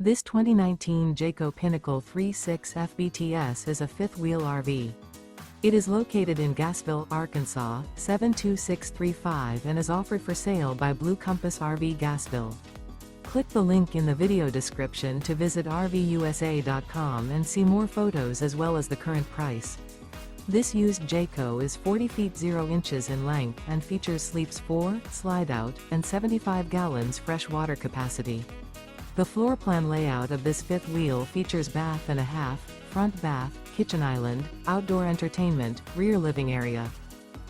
This 2019 Jayco Pinnacle 3.6 FBTS is a fifth-wheel RV. It is located in Gassville, Arkansas, 72635 and is offered for sale by Blue Compass RV Gassville. Click the link in the video description to visit RVUSA.com and see more photos as well as the current price. This used Jayco is 40 feet 0 inches in length and features sleeps 4, Slideout, and 75 gallons fresh water capacity. The floor plan layout of this fifth wheel features bath and a half, front bath, kitchen island, outdoor entertainment, rear living area.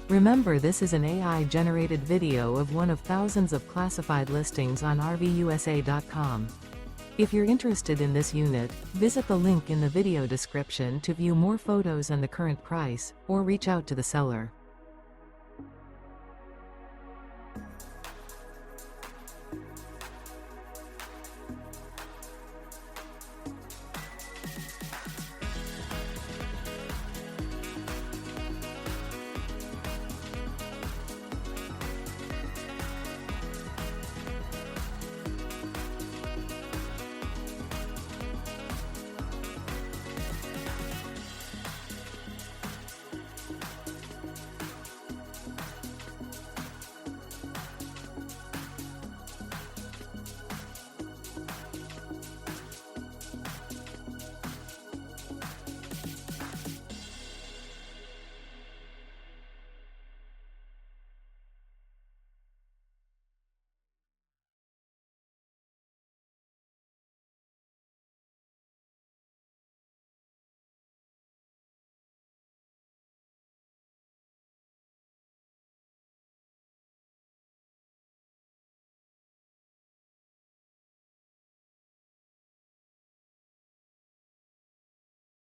Remember, this is an AI-generated video of one of thousands of classified listings on RVUSA.com. If you're interested in this unit, visit the link in the video description to view more photos and the current price, or reach out to the seller.